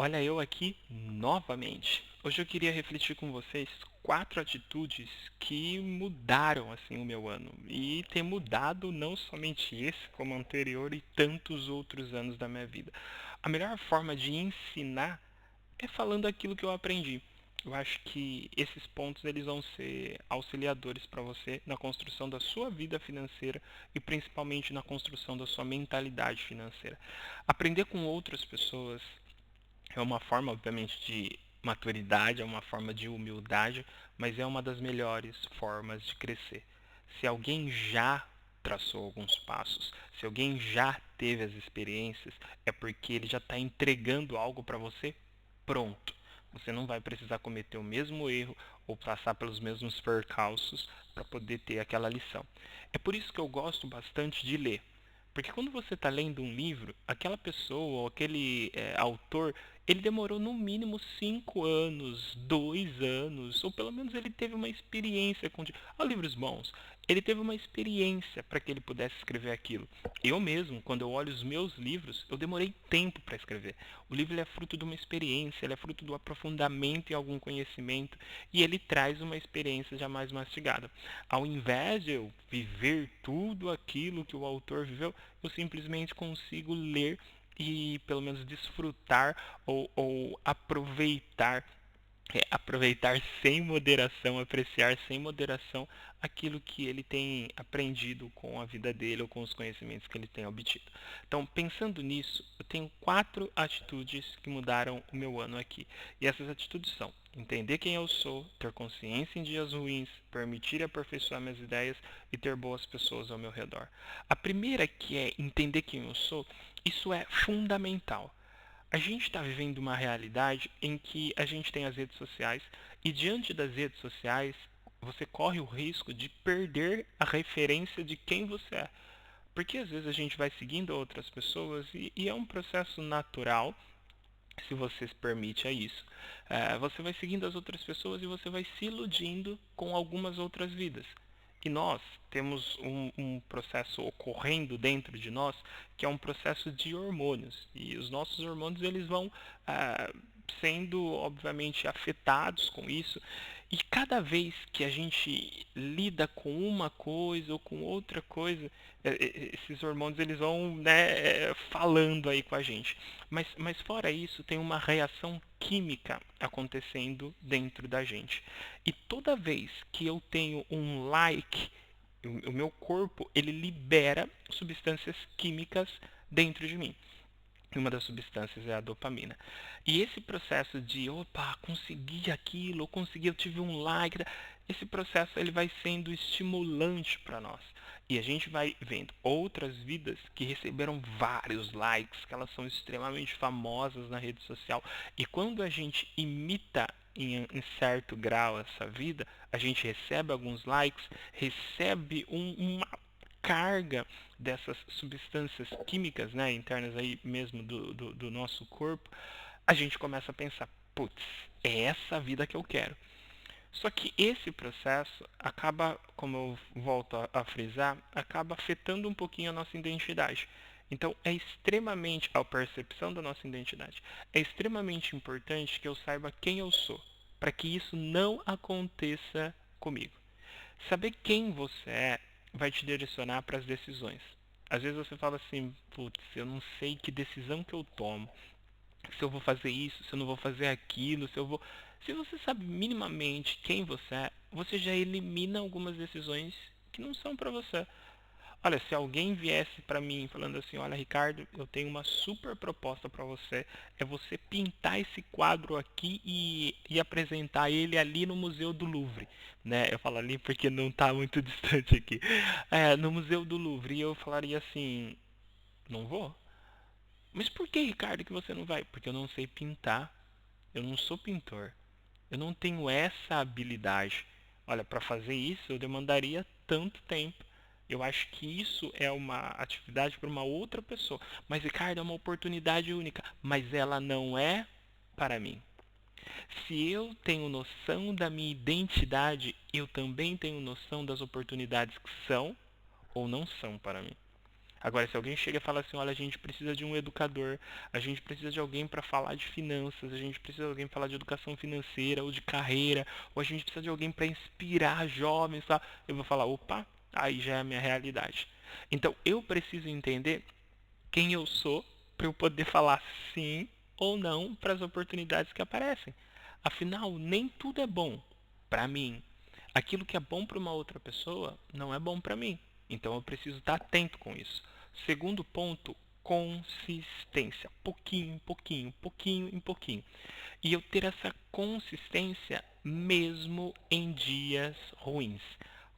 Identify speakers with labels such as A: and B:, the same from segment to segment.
A: Olha eu aqui novamente. Hoje eu queria refletir com vocês 4 atitudes que mudaram, assim, o meu ano. E tem mudado não somente esse, como o anterior e tantos outros anos da minha vida. A melhor forma de ensinar é falando aquilo que eu aprendi. Eu acho que esses pontos eles vão ser auxiliadores para você na construção da sua vida financeira e principalmente na construção da sua mentalidade financeira. Aprender com outras pessoas é uma forma, obviamente, de maturidade, é uma forma de humildade, mas é uma das melhores formas de crescer. Se alguém já traçou alguns passos, se alguém já teve as experiências, é porque ele já está entregando algo para você pronto. Você não vai precisar cometer o mesmo erro ou passar pelos mesmos percalços para poder ter aquela lição. É por isso que eu gosto bastante de ler. Porque quando você está lendo um livro, aquela pessoa ou aquele autor, ele demorou no mínimo 5 anos, 2 anos, ou pelo menos ele teve uma experiência com... Há livros bons. Ele teve uma experiência para que ele pudesse escrever aquilo. Eu mesmo, quando eu olho os meus livros, eu demorei tempo para escrever. O livro ele é fruto de uma experiência, ele é fruto do aprofundamento em algum conhecimento, e ele traz uma experiência já mais mastigada. Ao invés de eu viver tudo aquilo que o autor viveu, eu simplesmente consigo ler e pelo menos desfrutar ou aproveitar aproveitar sem moderação, apreciar sem moderação aquilo que ele tem aprendido com a vida dele ou com os conhecimentos que ele tem obtido. Então, pensando nisso, eu tenho 4 atitudes que mudaram o meu ano aqui. E essas atitudes são: entender quem eu sou, ter consciência em dias ruins, permitir aperfeiçoar minhas ideias e ter boas pessoas ao meu redor. A primeira, que é entender quem eu sou, isso é fundamental. A gente está vivendo uma realidade em que a gente tem as redes sociais e diante das redes sociais você corre o risco de perder a referência de quem você é. Porque às vezes a gente vai seguindo outras pessoas e é um processo natural, se você se permite a isso. Você vai seguindo as outras pessoas e você vai se iludindo com algumas outras vidas. E nós temos um processo ocorrendo dentro de nós que é um processo de hormônios. E os nossos hormônios eles vão sendo, obviamente, afetados com isso. E cada vez que a gente lida com uma coisa ou com outra coisa, esses hormônios eles vão, né, falando aí com a gente. Mas fora isso, tem uma reação química acontecendo dentro da gente. E toda vez que eu tenho um like, o meu corpo ele libera substâncias químicas dentro de mim. E uma das substâncias é a dopamina. E esse processo de, opa, consegui aquilo, eu consegui, eu tive um like, esse processo ele vai sendo estimulante para nós. E a gente vai vendo outras vidas que receberam vários likes, que elas são extremamente famosas na rede social. E quando a gente imita em certo grau essa vida, a gente recebe alguns likes, recebe uma carga dessas substâncias químicas, né, internas aí mesmo do nosso corpo, a gente começa a pensar, putz, é essa a vida que eu quero. Só que esse processo acaba, como eu volto a frisar, acaba afetando um pouquinho a nossa identidade. Então é extremamente, a percepção da nossa identidade, é extremamente importante que eu saiba quem eu sou, para que isso não aconteça comigo. Saber quem você é vai te direcionar para as decisões. Às vezes você fala assim, putz, eu não sei que decisão que eu tomo. Se eu vou fazer isso, se eu não vou fazer aquilo, se eu vou... Se você sabe minimamente quem você é, você já elimina algumas decisões que não são para você. Olha, se alguém viesse para mim falando assim, olha, Ricardo, eu tenho uma super proposta para você, é você pintar esse quadro aqui e apresentar ele ali no Museu do Louvre, né? Eu falo ali porque não está muito distante aqui. No Museu do Louvre, e eu falaria assim, não vou. Mas por que, Ricardo, que você não vai? Porque eu não sei pintar, eu não sou pintor, eu não tenho essa habilidade. Olha, para fazer isso eu demandaria tanto tempo. Eu acho que isso é uma atividade para uma outra pessoa. Mas, Ricardo, é uma oportunidade única. Mas ela não é para mim. Se eu tenho noção da minha identidade, eu também tenho noção das oportunidades que são ou não são para mim. Agora, se alguém chega e fala assim, olha, a gente precisa de um educador, a gente precisa de alguém para falar de finanças, a gente precisa de alguém para falar de educação financeira ou de carreira, ou a gente precisa de alguém para inspirar jovens, tá? Eu vou falar, opa, aí já é a minha realidade. Então, eu preciso entender quem eu sou para eu poder falar sim ou não para as oportunidades que aparecem. Afinal, nem tudo é bom para mim. Aquilo que é bom para uma outra pessoa não é bom para mim. Então eu preciso estar atento com isso. Segundo ponto, consistência. Pouquinho, pouquinho, pouquinho em pouquinho. E eu ter essa consistência mesmo em dias ruins.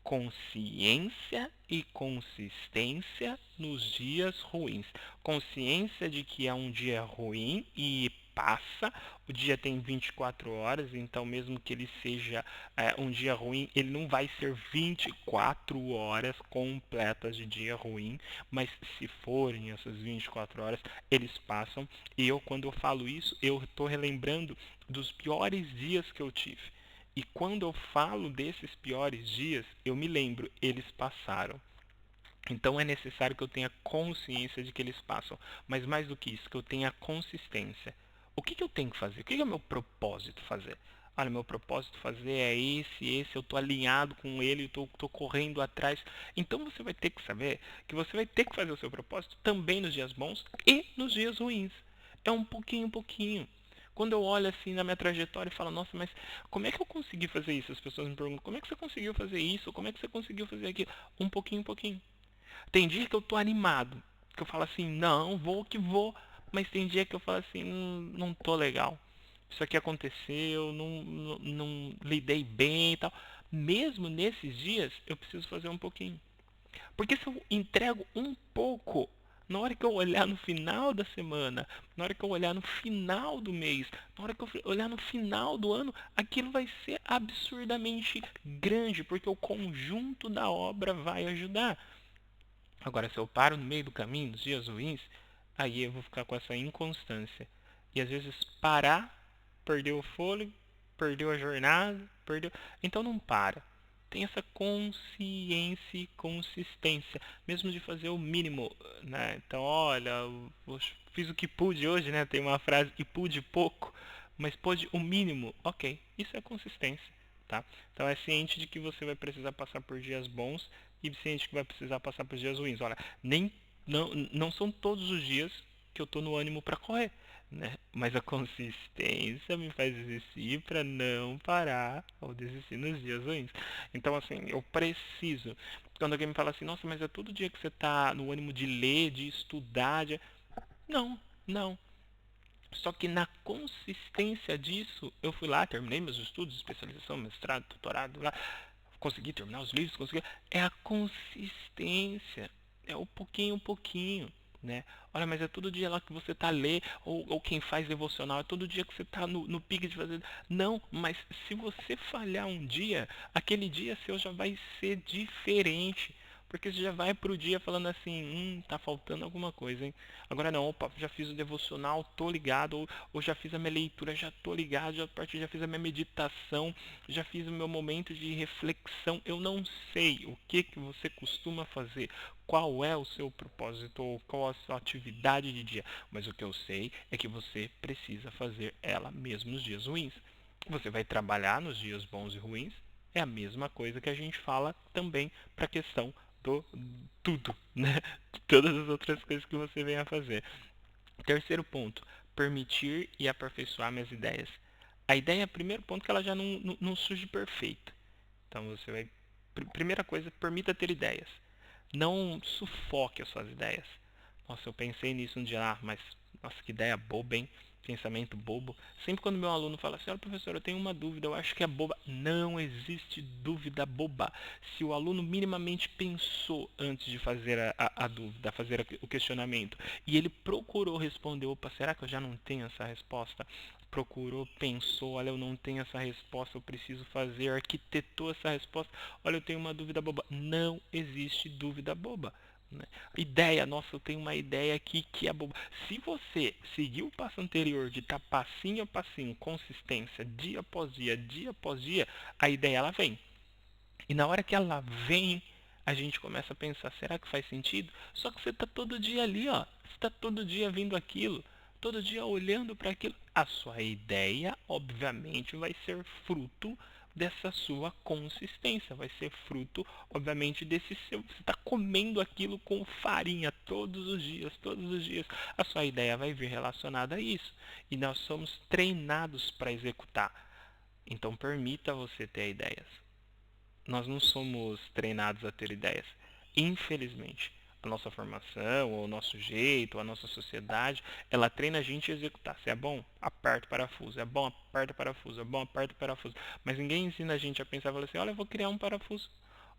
A: Consciência e consistência nos dias ruins. Consciência de que é um dia ruim e passa, o dia tem 24 horas, então mesmo que ele seja um dia ruim, ele não vai ser 24 horas completas de dia ruim, mas se forem essas 24 horas, eles passam. E eu, quando eu falo isso, eu estou relembrando dos piores dias que eu tive. E quando eu falo desses piores dias, eu me lembro, eles passaram. Então é necessário que eu tenha consciência de que eles passam. Mas mais do que isso, que eu tenha consistência. O que eu tenho que fazer? O que é o meu propósito fazer? Olha, meu propósito fazer é esse, eu estou alinhado com ele, estou correndo atrás. Então você vai ter que saber que você vai ter que fazer o seu propósito também nos dias bons e nos dias ruins. É um pouquinho, pouquinho. Quando eu olho assim na minha trajetória e falo, nossa, mas como é que eu consegui fazer isso? As pessoas me perguntam, como é que você conseguiu fazer isso? Como é que você conseguiu fazer aquilo? Um pouquinho, pouquinho. Tem dia que eu tô animado, que eu falo assim, não, vou que vou. Mas tem dia que eu falo assim, não tô legal. Isso aqui aconteceu, não lidei bem e tal. Mesmo nesses dias, eu preciso fazer um pouquinho. Porque se eu entrego um pouco, na hora que eu olhar no final da semana, na hora que eu olhar no final do mês, na hora que eu olhar no final do ano, aquilo vai ser absurdamente grande, porque o conjunto da obra vai ajudar. Agora, se eu paro no meio do caminho, nos dias ruins, aí eu vou ficar com essa inconstância. E às vezes parar, perdeu o fôlego, perdeu a jornada, perdeu. Então não para. Tem essa consciência e consistência, mesmo de fazer o mínimo, né? Então, olha, eu fiz o que pude hoje, né? Tem uma frase que pude pouco, mas pude o mínimo. Ok, isso é consistência, tá? Então é ciente de que você vai precisar passar por dias bons e ciente que vai precisar passar por dias ruins. Olha, nem não são todos os dias que eu tô no ânimo para correr, né? Mas a consistência me faz desistir para não parar ou desistir nos dias ruins. Então, assim, eu preciso. Quando alguém me fala assim, nossa, mas é todo dia que você tá no ânimo de ler, de estudar, de... Não, não. Só que na consistência disso, eu fui lá, terminei meus estudos, especialização, mestrado, doutorado, lá, consegui terminar os livros, consegui. É a consistência, é o pouquinho, pouquinho, né? Olha, mas é todo dia lá que você tá a ler, ou quem faz devocional, é todo dia que você tá no pique de fazer. Não, mas se você falhar um dia, aquele dia seu já vai ser diferente. Porque você já vai pro dia falando assim, tá faltando alguma coisa, hein? Agora não, opa, já fiz o devocional, tô ligado, ou já fiz a minha leitura, já tô ligado, já fiz a minha meditação, já fiz o meu momento de reflexão. Eu não sei o que você costuma fazer, qual é o seu propósito ou qual a sua atividade de dia, mas o que eu sei é que você precisa fazer ela mesmo nos dias ruins. Você vai trabalhar nos dias bons e ruins, é a mesma coisa que a gente fala também para a questão do tudo, né? Todas as outras coisas que você venha a fazer. Terceiro ponto, permitir e aperfeiçoar minhas ideias. A ideia, primeiro ponto, que ela já não surge perfeita. Então você vai. Primeira coisa, permita ter ideias. Não sufoque as suas ideias. Nossa, eu pensei nisso um dia, mas nossa, que ideia boba, hein? Pensamento bobo. Sempre quando meu aluno fala assim, olha professor, eu tenho uma dúvida, eu acho que é boba. Não existe dúvida boba. Se o aluno minimamente pensou antes de fazer a dúvida, fazer o questionamento, e ele procurou responder, opa, será que eu já não tenho essa resposta? Procurou, pensou, olha, eu não tenho essa resposta, eu preciso fazer, arquitetou essa resposta, olha, eu tenho uma dúvida boba. Não existe dúvida boba. Né? Ideia, nossa, eu tenho uma ideia aqui que é boba. Se você seguir o passo anterior de estar passinho a passinho, consistência, dia após dia, a ideia ela vem. E na hora que ela vem, a gente começa a pensar, será que faz sentido? Só que você está todo dia ali, ó. Você está todo dia vendo aquilo, todo dia olhando para aquilo. A sua ideia, obviamente, vai ser fruto dessa sua consistência, vai ser fruto, obviamente, desse seu. Você está comendo aquilo com farinha todos os dias, todos os dias. A sua ideia vai vir relacionada a isso. E nós somos treinados para executar. Então, permita você ter ideias. Nós não somos treinados a ter ideias. Infelizmente, a nossa formação, ou o nosso jeito, ou a nossa sociedade, ela treina a gente a executar. Se é bom, aperta o parafuso. É bom, aperta o parafuso. É bom, aperta o parafuso. Mas ninguém ensina a gente a pensar, fala assim, olha, eu vou criar um parafuso.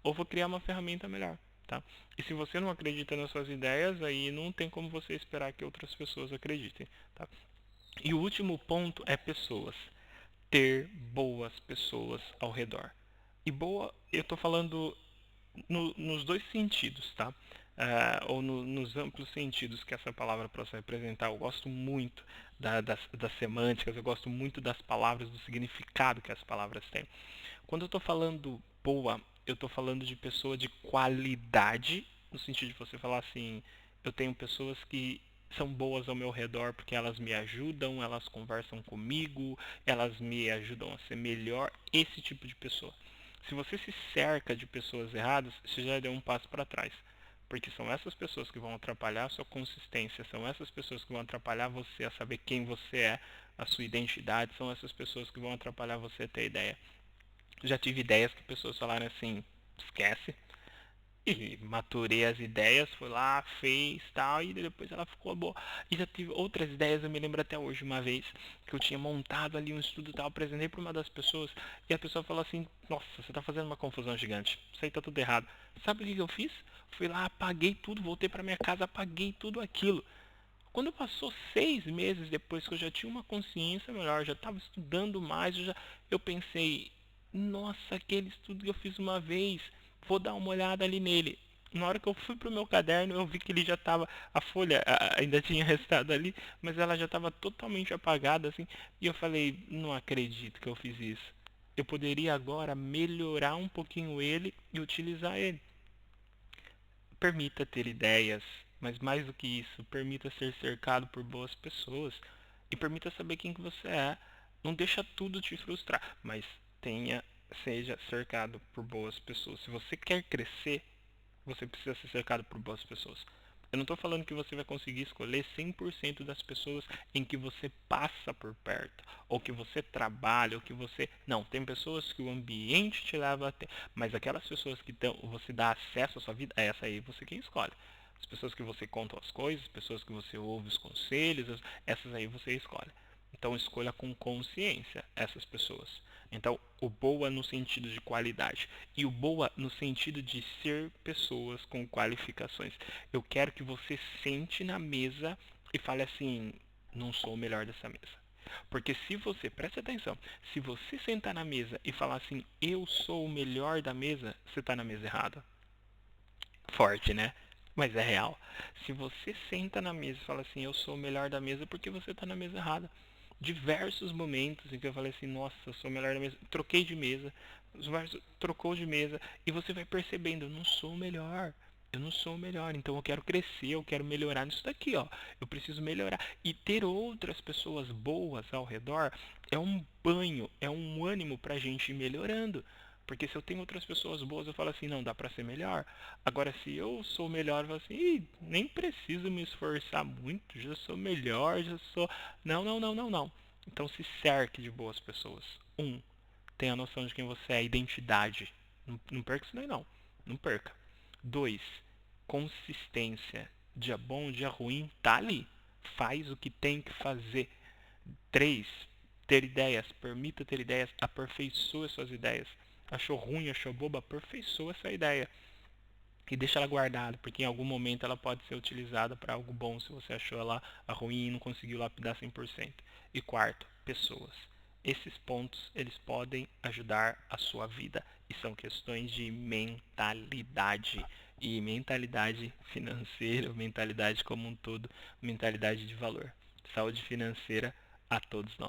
A: Ou vou criar uma ferramenta melhor. Tá? E se você não acredita nas suas ideias, aí não tem como você esperar que outras pessoas acreditem. Tá? E o último ponto é pessoas. Ter boas pessoas ao redor. E boa, eu estou falando nos dois sentidos, tá? Ou nos amplos sentidos que essa palavra possa representar. Eu gosto muito das semânticas, eu gosto muito das palavras, do significado que as palavras têm. Quando eu estou falando boa, eu estou falando de pessoa de qualidade, no sentido de você falar assim, eu tenho pessoas que são boas ao meu redor porque elas me ajudam, elas conversam comigo, elas me ajudam a ser melhor, esse tipo de pessoa. Se você se cerca de pessoas erradas, você já deu um passo para trás. Porque são essas pessoas que vão atrapalhar a sua consistência, são essas pessoas que vão atrapalhar você a saber quem você é, a sua identidade, são essas pessoas que vão atrapalhar você a ter ideia. Já tive ideias que pessoas falaram assim, esquece. E maturei as ideias, fui lá, fez tal, e depois ela ficou boa. E já tive outras ideias, eu me lembro até hoje, uma vez, que eu tinha montado ali um estudo tal, apresentei para uma das pessoas, e a pessoa falou assim, nossa, você tá fazendo uma confusão gigante, isso aí tá tudo errado. Sabe o que eu fiz? Fui lá, apaguei tudo, voltei para minha casa, apaguei tudo aquilo. Quando passou 6 meses depois que eu já tinha uma consciência melhor, já estava estudando mais, eu pensei, nossa, aquele estudo que eu fiz uma vez, vou dar uma olhada ali nele. Na hora que eu fui pro meu caderno, eu vi que ele já estava, a folha ainda tinha restado ali, mas ela já estava totalmente apagada, assim, e eu falei, não acredito que eu fiz isso. Eu poderia agora melhorar um pouquinho ele e utilizar ele. Permita ter ideias, mas mais do que isso, permita ser cercado por boas pessoas e permita saber quem que você é. Não deixa tudo te frustrar, mas seja cercado por boas pessoas. Se você quer crescer, você precisa ser cercado por boas pessoas. Eu não estou falando que você vai conseguir escolher 100% das pessoas em que você passa por perto, ou que você trabalha, ou que você. Não, tem pessoas que o ambiente te leva a ter, mas aquelas pessoas que você dá acesso à sua vida, é essa aí você quem escolhe. As pessoas que você conta as coisas, pessoas que você ouve os conselhos, essas aí você escolhe. Então escolha com consciência essas pessoas. Então, o boa no sentido de qualidade e o boa no sentido de ser pessoas com qualificações. Eu quero que você sente na mesa e fale assim: não sou o melhor dessa mesa. Porque se você, preste atenção, se você sentar na mesa e falar assim, eu sou o melhor da mesa, você está na mesa errada. Forte, né? Mas é real. Se você senta na mesa e fala assim, eu sou o melhor da mesa, porque você está na mesa errada. Diversos momentos em que eu falei assim, nossa, eu sou o melhor da mesa, troquei de mesa, trocou de mesa, e você vai percebendo, eu não sou o melhor. Eu não sou o melhor, então eu quero crescer, eu quero melhorar nisso daqui, ó. Eu preciso melhorar. E ter outras pessoas boas ao redor é um banho, é um ânimo pra gente ir melhorando. Porque se eu tenho outras pessoas boas, eu falo assim, não, dá pra ser melhor. Agora, se eu sou melhor, eu falo assim, nem preciso me esforçar muito, já sou melhor, já sou. Não, não, não, não, não. Então se cerque de boas pessoas. Tenha a noção de quem você é, identidade. Não perca isso daí, não. Não perca. 2, consistência. Dia bom, dia ruim, tá ali. Faz o que tem que fazer. 3, ter ideias. Permita ter ideias. Aperfeiçoe suas ideias. Achou ruim, achou boba? Aperfeiçoa essa ideia. E deixa ela guardada, porque em algum momento ela pode ser utilizada para algo bom se você achou ela ruim e não conseguiu lapidar 100%. E quarto, pessoas. Esses pontos, eles podem ajudar a sua vida. E são questões de mentalidade. E mentalidade financeira, mentalidade como um todo, mentalidade de valor. Saúde financeira a todos nós.